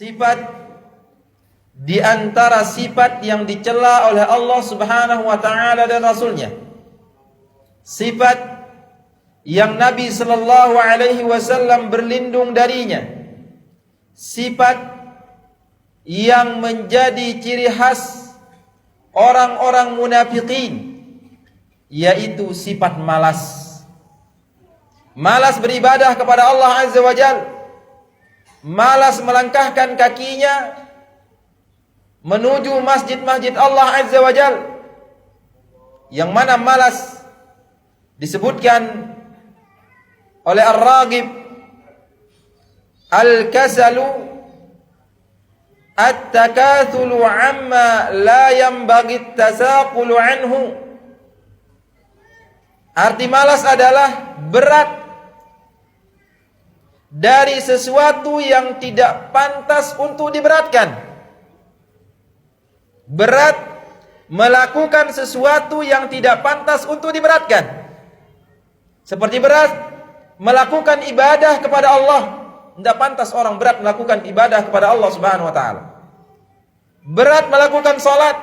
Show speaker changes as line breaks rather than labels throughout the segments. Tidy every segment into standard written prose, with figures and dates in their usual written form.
sifat di antara sifat yang dicela oleh Allah Subhanahu wa taala dan Rasulnya. Sifat yang Nabi sallallahu alaihi wasallam berlindung darinya. Sifat yang menjadi ciri khas orang-orang munafikin, yaitu sifat malas. Malas beribadah kepada Allah Azza wa Jalla, malas melangkahkan kakinya menuju masjid-masjid Allah Azza wa Jalla, yang mana malas disebutkan oleh Ar-Raghib, al-kasalu at-takathulu amma la yanbaghi at-tasaqulu anhu. Arti malas adalah berat dari sesuatu yang tidak pantas untuk diberatkan. Berat melakukan sesuatu yang tidak pantas untuk diberatkan. Seperti berat melakukan ibadah kepada Allah. Tidak pantas orang berat melakukan ibadah kepada Allah Subhanahu wa taala. Berat melakukan salat,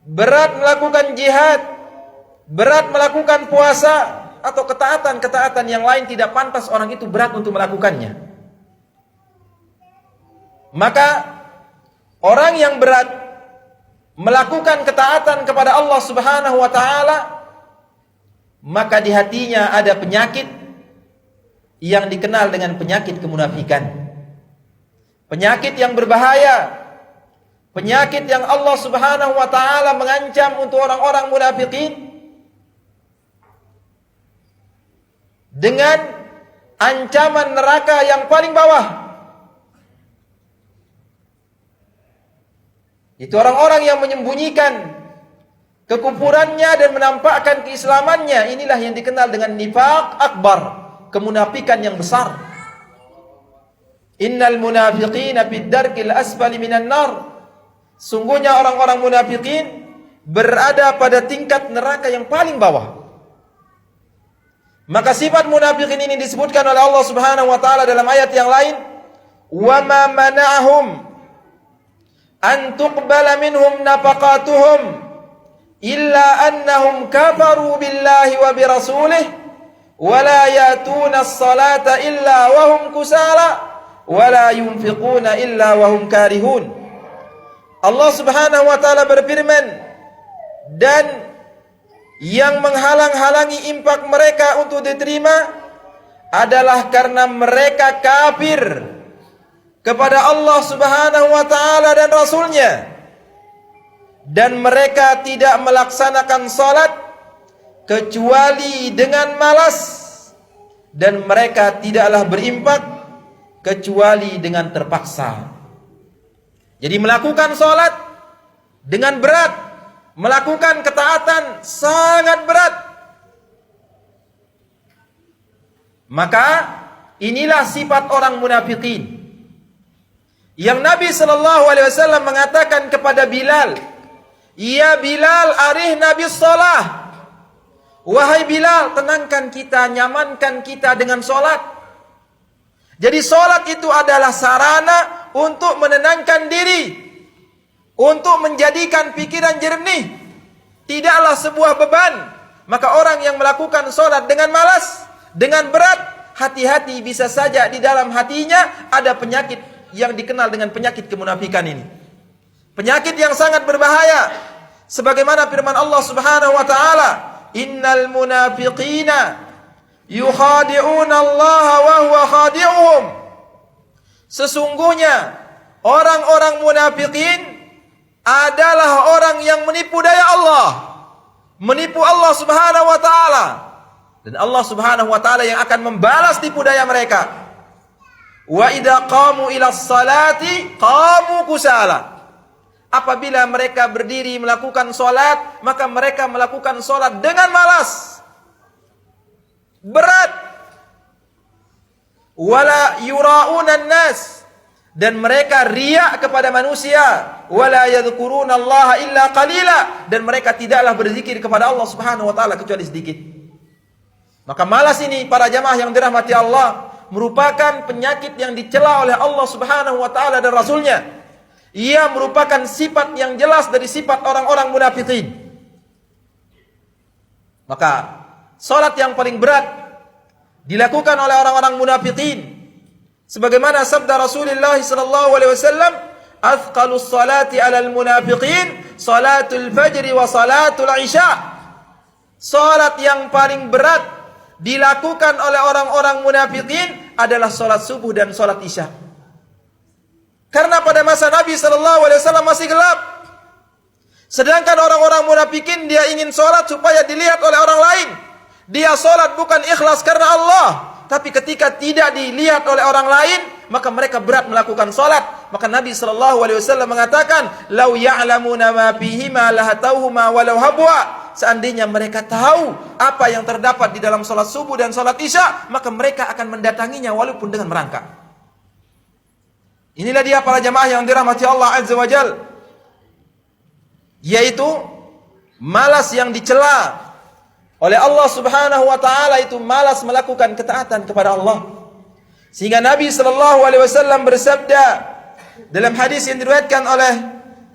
berat melakukan jihad, berat melakukan puasa, atau ketaatan-ketaatan yang lain tidak pantas orang itu berat untuk melakukannya. Maka orang yang berat melakukan ketaatan kepada Allah Subhanahu wa taala, maka di hatinya ada penyakit yang dikenal dengan penyakit kemunafikan. Penyakit yang berbahaya, penyakit yang Allah Subhanahu wa taala mengancam untuk orang-orang munafikin dengan ancaman neraka yang paling bawah. Itu orang-orang yang menyembunyikan kekufurannya dan menampakkan keislamannya. Inilah yang dikenal dengan nifaq akbar, kemunafikan yang besar. Innal munafiqina fid darkil asfali minan nar. Sungguhnya orang-orang munafikin berada pada tingkat neraka yang paling bawah. Maka sifat munafikin ini disebutkan oleh Allah Subhanahu wa taala dalam ayat yang lain, "Wa ma mana'ahum an tuqbala minhum nafaqatuhum illa annahum kafaru billahi wa bi rasulih wa la yatuna as-salata illa wa hum kusala wa la yunfiquna illa wa hum karihun." Allah Subhanahu wa taala berfirman, dan yang menghalang-halangi infak mereka untuk diterima adalah karena mereka kafir kepada Allah Subhanahu wa taala dan Rasulnya, dan mereka tidak melaksanakan salat kecuali dengan malas, dan mereka tidaklah berinfak kecuali dengan terpaksa. Jadi melakukan salat dengan berat, melakukan ketaatan sangat berat. Maka inilah sifat orang munafikin yang Nabi sallallahu alaihi wasallam mengatakan kepada Bilal, "Ya Bilal, arihna bis shalah." Wahai Bilal, tenangkan kita, nyamankan kita dengan salat. Jadi salat itu adalah sarana untuk menenangkan diri, untuk menjadikan pikiran jernih, tidaklah sebuah beban. Maka orang yang melakukan sholat dengan malas, dengan berat, hati-hati, bisa saja di dalam hatinya ada penyakit yang dikenal dengan penyakit kemunafikan ini. Penyakit yang sangat berbahaya. Sebagaimana firman Allah Subhanahu wa taala, "Innal munafiqina yukhadi'una Allah wa huwa khadi'uhum." Sesungguhnya orang-orang munafikin adalah orang yang menipu daya Allah, menipu Allah Subhanahu wa taala, dan Allah Subhanahu wa taala yang akan membalas tipu daya mereka. Wa idza qamu ila sholati qamu kusala. Apabila mereka berdiri melakukan salat, maka mereka melakukan salat dengan malas, berat. Wala yura'unan nas, dan mereka riak kepada manusia. Wala yadhkuruna Allah illa qalila, dan mereka tidaklah berzikir kepada Allah Subhanahu wa taala kecuali sedikit. Maka malas ini para jamaah yang dirahmati Allah, merupakan penyakit yang dicela oleh Allah Subhanahu wa taala dan Rasulnya. Ia merupakan sifat yang jelas dari sifat orang-orang munafikin. Maka salat yang paling berat dilakukan oleh orang-orang munafikin. Sebagaimana sabda Rasulullah sallallahu alaihi wasallam, "Athqalus salati 'alal munafiqin salatul fajr wa salatul isya." Salat yang paling berat dilakukan oleh orang-orang munafikin adalah salat subuh dan salat isya. Karena pada masa Nabi sallallahu alaihi wasallam masih gelap. Sedangkan orang-orang munafikin dia ingin salat supaya dilihat oleh orang lain. Dia salat bukan ikhlas karena Allah, tapi ketika tidak dilihat oleh orang lain, maka mereka berat melakukan salat. Maka Nabi sallallahu alaihi wasallam mengatakan, "Lau ya'lamuna ma fihima lahatauhuma walau habwa." Seandainya mereka tahu apa yang terdapat di dalam salat subuh dan salat isya, maka mereka akan mendatanginya walaupun dengan merangkak. Inilah dia para jamaah yang dirahmati Allah Azza wa Jalla, yaitu malas yang dicela oleh Allah Subhanahu wa taala, itu malas melakukan ketaatan kepada Allah. Sehingga Nabi sallallahu alaihi wasallam bersabda dalam hadis yang diriwayatkan oleh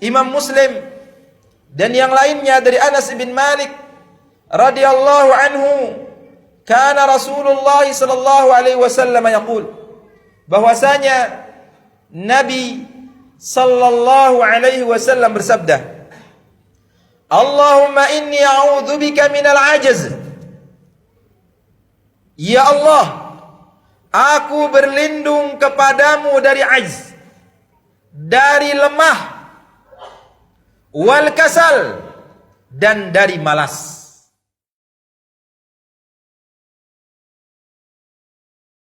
Imam Muslim dan yang lainnya dari Anas bin Malik radhiyallahu anhu, kana Rasulullah sallallahu alaihi wasallam yaqul, bahwasanya Nabi sallallahu alaihi wasallam bersabda, "Allahumma inni a'udzubika minal ajaz." Ya Allah, aku berlindung kepadamu dari ajz, dari lemah, wal kasal, dan dari malas.